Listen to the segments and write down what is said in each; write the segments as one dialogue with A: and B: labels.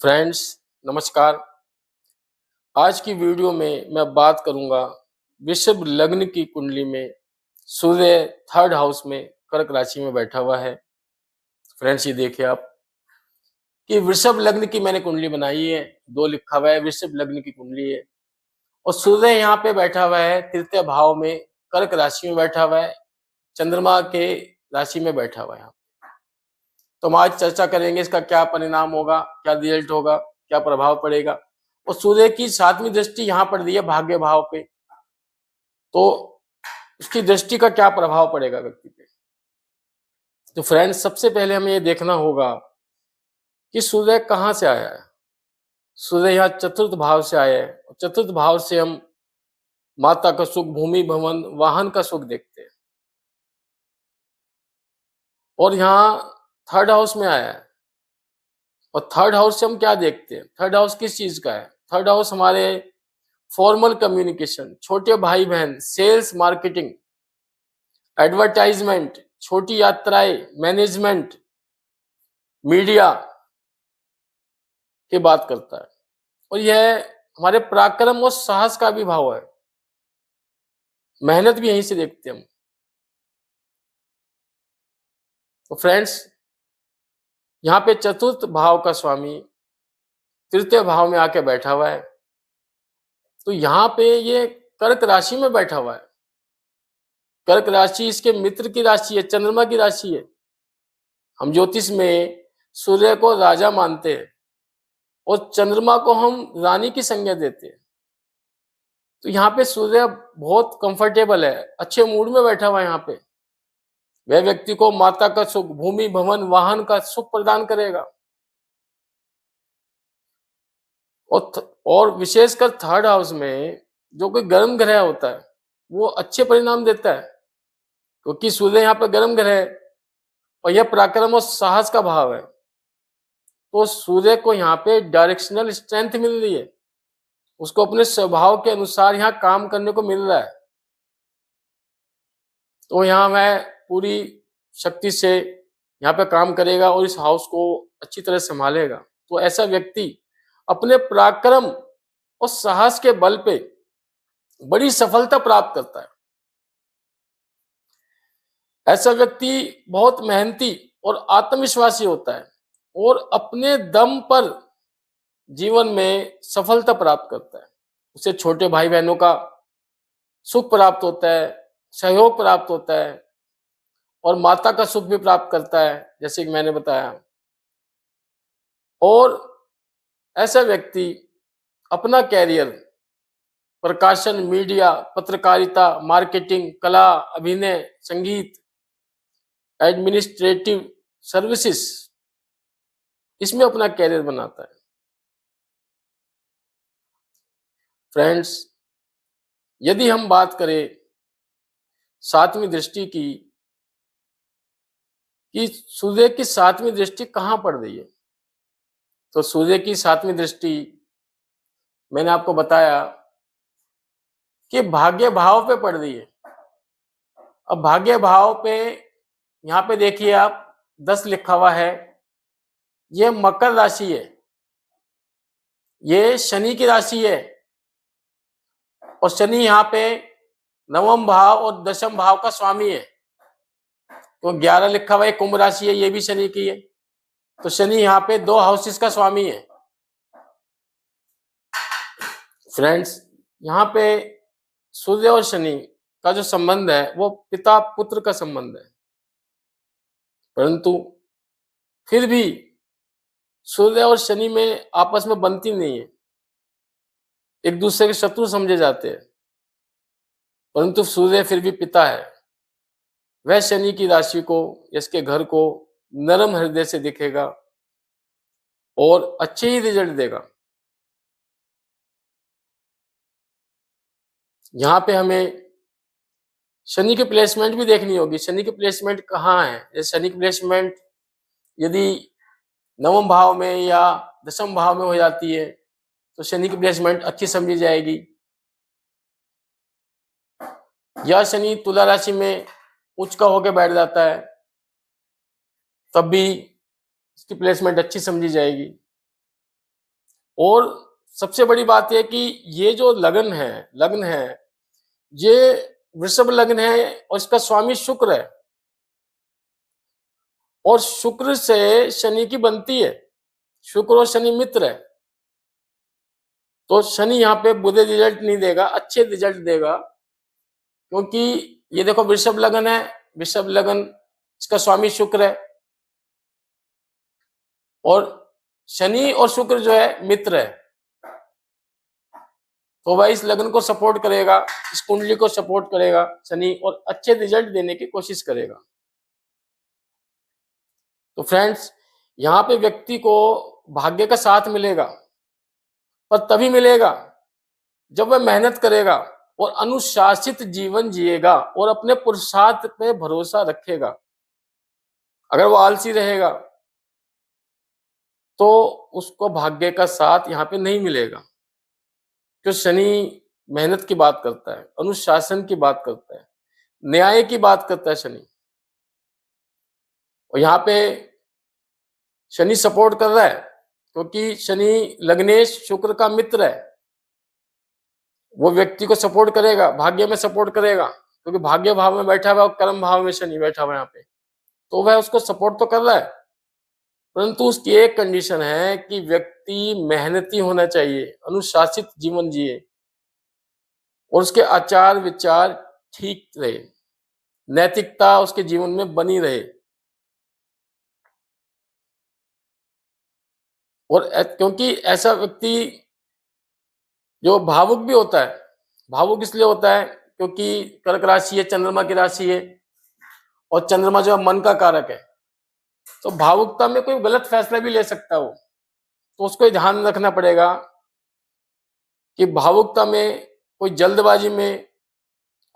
A: Friends, नमस्कार। आज की वीडियो में मैं बात करूंगा वृषभ लग्न की कुंडली में सूर्य थर्ड हाउस में कर्क राशि में बैठा हुआ है। फ्रेंड्स, ये देखिए आप कि वृषभ लग्न की मैंने कुंडली बनाई है। दो लिखा हुआ है, वृषभ लग्न की कुंडली है और सूर्य यहाँ पे बैठा हुआ है तृतीय भाव में, कर्क राशि में बैठा हुआ है, चंद्रमा के राशि में बैठा हुआ है। तो हम आज चर्चा करेंगे इसका क्या परिणाम होगा, क्या रिजल्ट होगा, क्या प्रभाव पड़ेगा। और सूर्य की 7वीं दृष्टि यहाँ पड़ रही है भाग्य भाव पे, तो उसकी दृष्टि का क्या प्रभाव पड़ेगा व्यक्ति पे। तो फ्रेंड्स, सबसे पहले हमें ये देखना होगा कि सूर्य कहाँ से आया है। सूर्य यहाँ चतुर्थ भाव से आया है और चतुर्थ भाव से हम माता का सुख, भूमि भवन, वाहन का सुख देखते हैं और यहाँ थर्ड हाउस में आया है। और थर्ड हाउस से हम क्या देखते हैं, थर्ड हाउस किस चीज का है। थर्ड हाउस हमारे फॉर्मल कम्युनिकेशन, छोटे भाई बहन, सेल्स, मार्केटिंग, एडवर्टाइजमेंट, छोटी यात्राएं, मैनेजमेंट, मीडिया की बात करता है। और यह हमारे पराक्रम और साहस का भी भाव है। मेहनत भी यहीं से देखते हैं हम। तो फ्रेंड्स, यहाँ पे चतुर्थ भाव का स्वामी तृतीय भाव में आके बैठा हुआ है। तो यहाँ पे ये कर्क राशि में बैठा हुआ है। कर्क राशि इसके मित्र की राशि है, चंद्रमा की राशि है। हम ज्योतिष में सूर्य को राजा मानते हैं और चंद्रमा को हम रानी की संज्ञा देते हैं। तो यहाँ पे सूर्य बहुत कंफर्टेबल है, अच्छे मूड में बैठा हुआ है। यहाँ पे वह व्यक्ति को माता का सुख, भूमि भवन, वाहन का सुख प्रदान करेगा। और विशेषकर थर्ड हाउस में जो कोई गर्म ग्रह होता है वो अच्छे परिणाम देता है, क्योंकि सूर्य यहाँ पर गर्म ग्रह है और यह पराक्रम और साहस का भाव है। तो सूर्य को यहाँ पे डायरेक्शनल स्ट्रेंथ मिल रही है, उसको अपने स्वभाव के अनुसार यहाँ काम करने को मिल रहा है। तो यहाँ वह पूरी शक्ति से यहाँ पे काम करेगा और इस हाउस को अच्छी तरह संभालेगा। तो ऐसा व्यक्ति अपने पराक्रम और साहस के बल पे बड़ी सफलता प्राप्त करता है। ऐसा व्यक्ति बहुत मेहनती और आत्मविश्वासी होता है और अपने दम पर जीवन में सफलता प्राप्त करता है। उसे छोटे भाई बहनों का सुख प्राप्त होता है, सहयोग प्राप्त होता है और माता का सुख भी प्राप्त करता है, जैसे कि मैंने बताया। और ऐसा व्यक्ति अपना कैरियर प्रकाशन, मीडिया, पत्रकारिता, मार्केटिंग, कला, अभिनय, संगीत, एडमिनिस्ट्रेटिव सर्विसेज, इसमें अपना कैरियर बनाता है। फ्रेंड्स, यदि हम बात करें 7वीं दृष्टि की कि सूर्य की 7वीं दृष्टि कहाँ पड़ रही है, तो सूर्य की 7वीं दृष्टि मैंने आपको बताया कि भाग्य भाव पे पड़ रही है। अब भाग्य भाव पे यहाँ पे देखिए आप 10 लिखा हुआ है, ये मकर राशि है, ये शनि की राशि है और शनि यहाँ पे नवम भाव और दशम भाव का स्वामी है। तो 11 लिखा हुआ है, कुंभ राशि है, ये भी शनि की है। तो शनि यहाँ पे 2 हाउसेस का स्वामी है। फ्रेंड्स, यहाँ पे सूर्य और शनि का जो संबंध है वो पिता पुत्र का संबंध है, परंतु फिर भी सूर्य और शनि में आपस में बनती नहीं है, एक दूसरे के शत्रु समझे जाते हैं। परंतु सूर्य फिर भी पिता है, वह शनि की राशि को, इसके घर को नरम हृदय से दिखेगा और अच्छे ही रिजल्ट देगा। यहाँ पे हमें शनि की प्लेसमेंट भी देखनी होगी। शनि की प्लेसमेंट कहाँ है, जैसे शनि की प्लेसमेंट यदि नवम भाव में या दशम भाव में हो जाती है तो शनि की प्लेसमेंट अच्छी समझी जाएगी। या शनि तुला राशि में उच्च का होकर बैठ जाता है तब भी इसकी प्लेसमेंट अच्छी समझी जाएगी। और सबसे बड़ी बात यह कि ये जो लग्न है, ये वृषभ लग्न है और इसका स्वामी शुक्र है और शुक्र से शनि की बनती है। शुक्र और शनि मित्र है, तो शनि यहाँ पे बुरे रिजल्ट नहीं देगा, अच्छे रिजल्ट देगा। क्योंकि ये देखो वृषभ लग्न है, वृषभ लग्न इसका स्वामी शुक्र है और शनि और शुक्र जो है मित्र है, तो वह इस लग्न को सपोर्ट करेगा, इस कुंडली को सपोर्ट करेगा शनि, और अच्छे रिजल्ट देने की कोशिश करेगा। तो फ्रेंड्स, यहाँ पे व्यक्ति को भाग्य का साथ मिलेगा, पर तभी मिलेगा जब वह मेहनत करेगा और अनुशासित जीवन जिएगा और अपने पुरुषार्थ पे भरोसा रखेगा। अगर वो आलसी रहेगा तो उसको भाग्य का साथ यहाँ पे नहीं मिलेगा। क्योंकि शनि मेहनत की बात करता है, अनुशासन की बात करता है, न्याय की बात करता है शनि, और यहाँ पे शनि सपोर्ट कर रहा है क्योंकि शनि लग्नेश शुक्र का मित्र है। वो व्यक्ति को सपोर्ट करेगा, भाग्य में सपोर्ट करेगा, क्योंकि भाग्य भाव में बैठा हुआ है और कर्म भाव में शनि बैठा हुआ है यहाँ पे, तो वह उसको सपोर्ट तो कर रहा है। परंतु उसकी एक कंडीशन है कि व्यक्ति मेहनती होना चाहिए, अनुशासित जीवन जिए और उसके आचार विचार ठीक रहे, नैतिकता उसके जीवन में बनी रहे। और क्योंकि ऐसा व्यक्ति जो भावुक भी होता है, भावुक इसलिए होता है क्योंकि कर्क राशि है, चंद्रमा की राशि है और चंद्रमा जो है मन का कारक है, तो भावुकता में कोई गलत फैसला भी ले सकता है वो, तो उसको ध्यान रखना पड़ेगा कि भावुकता में, कोई जल्दबाजी में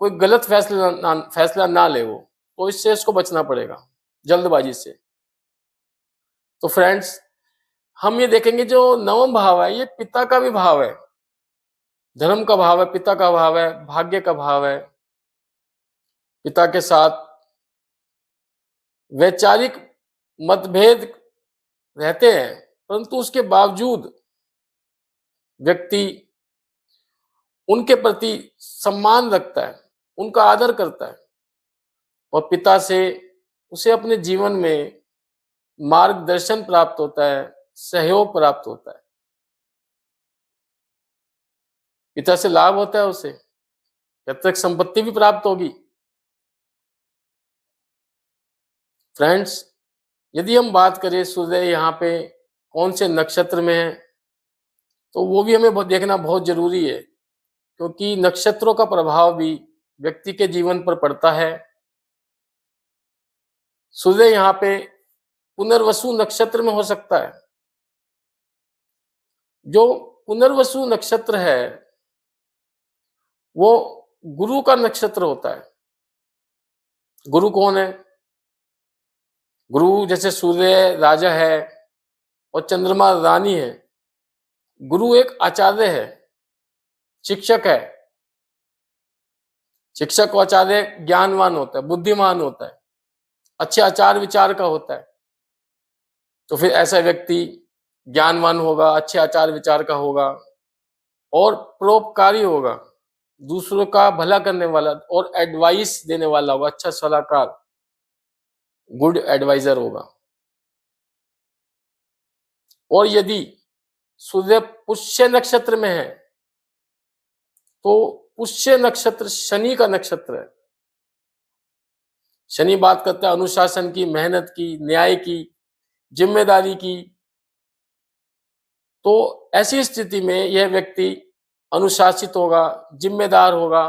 A: कोई गलत फैसला ना ले वो, तो इससे इसको बचना पड़ेगा, जल्दबाजी से। तो फ्रेंड्स, हम ये देखेंगे जो नवम भाव है ये पिता का भी भाव है, धर्म का भाव है, पिता का भाव है, भाग्य का भाव है। पिता के साथ वैचारिक मतभेद रहते हैं, परंतु उसके बावजूद व्यक्ति उनके प्रति सम्मान रखता है, उनका आदर करता है और पिता से उसे अपने जीवन में मार्गदर्शन प्राप्त होता है, सहयोग प्राप्त होता है, पिता से लाभ होता है उसे, पैतृक संपत्ति भी प्राप्त होगी। फ्रेंड्स, यदि हम बात करें सूर्य यहाँ पे कौन से नक्षत्र में है, तो वो भी हमें देखना बहुत जरूरी है, क्योंकि नक्षत्रों का प्रभाव भी व्यक्ति के जीवन पर पड़ता है। सूर्य यहाँ पे पुनर्वसु नक्षत्र में हो सकता है। जो पुनर्वसु नक्षत्र है वो गुरु का नक्षत्र होता है। गुरु कौन है? गुरु जैसे सूर्य राजा है और चंद्रमा रानी है, गुरु एक आचार्य है, शिक्षक है। शिक्षक और आचार्य ज्ञानवान होता है, बुद्धिमान होता है, अच्छे आचार विचार का होता है। तो फिर ऐसा व्यक्ति ज्ञानवान होगा, अच्छे आचार विचार का होगा और परोपकारी होगा, दूसरों का भला करने वाला और एडवाइस देने वाला होगा, अच्छा सलाहकार, गुड एडवाइजर होगा। और यदि सूर्य पुष्य नक्षत्र में है तो पुष्य नक्षत्र शनि का नक्षत्र है। शनि बात करता है अनुशासन की, मेहनत की, न्याय की, जिम्मेदारी की। तो ऐसी स्थिति में यह व्यक्ति अनुशासित होगा, जिम्मेदार होगा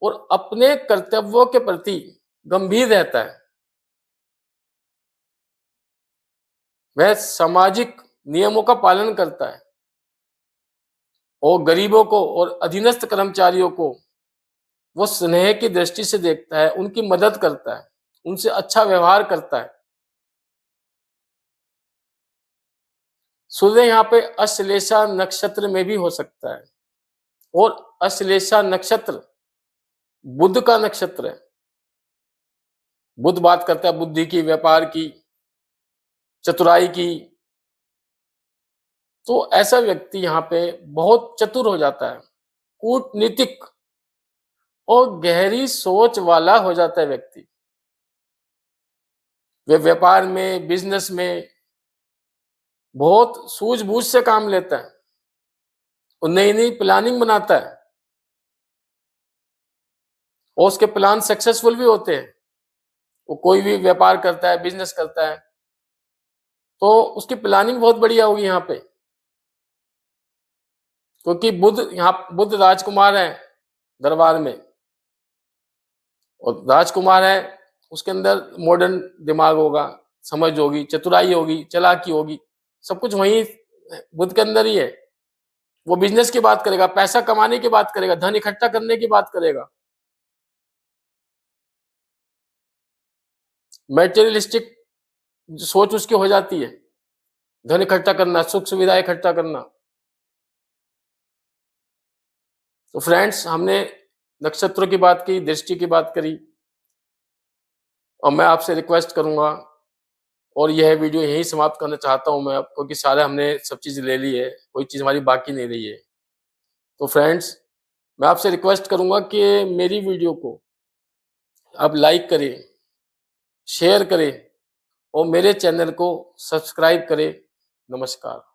A: और अपने कर्तव्यों के प्रति गंभीर रहता है। वह सामाजिक नियमों का पालन करता है और गरीबों को और अधीनस्थ कर्मचारियों को वो स्नेह की दृष्टि से देखता है, उनकी मदद करता है, उनसे अच्छा व्यवहार करता है। सूर्य यहाँ पे अश्लेषा नक्षत्र में भी हो सकता है और अश्लेषा नक्षत्र बुध का नक्षत्र है। बुध बात करता है बुद्धि की, व्यापार की, चतुराई की। तो ऐसा व्यक्ति यहाँ पे बहुत चतुर हो जाता है, कूटनीतिक और गहरी सोच वाला हो जाता है व्यक्ति। वे व्यापार में, बिजनेस में बहुत सूझबूझ से काम लेता है और नई-नई प्लानिंग बनाता है और उसके प्लान सक्सेसफुल भी होते हैं। वो कोई भी व्यापार करता है, बिजनेस करता है, तो उसकी प्लानिंग बहुत बढ़िया होगी यहाँ पे। क्योंकि बुध राजकुमार है दरबार में, और राजकुमार है, उसके अंदर मॉडर्न दिमाग होगा, समझ होगी, चतुराई होगी, चालाकी होगी, सब कुछ वहीं बुध के अंदर ही है। वो बिजनेस की बात करेगा, पैसा कमाने की बात करेगा, धन इकट्ठा करने की बात करेगा। मैटेरियलिस्टिक सोच उसकी हो जाती है, धन इकट्ठा करना, सुख सुविधा इकट्ठा करना। तो फ्रेंड्स, हमने नक्षत्रों की बात की, दृष्टि की बात करी, और मैं आपसे रिक्वेस्ट करूंगा, और यह वीडियो यहीं समाप्त करना चाहता हूं मैं, क्योंकि सारे हमने सब चीज ले ली है, कोई चीज हमारी बाकी नहीं रही है। तो फ्रेंड्स, मैं आपसे रिक्वेस्ट करूंगा कि मेरी वीडियो को आप लाइक करें, शेयर करें और मेरे चैनल को सब्सक्राइब करें। नमस्कार।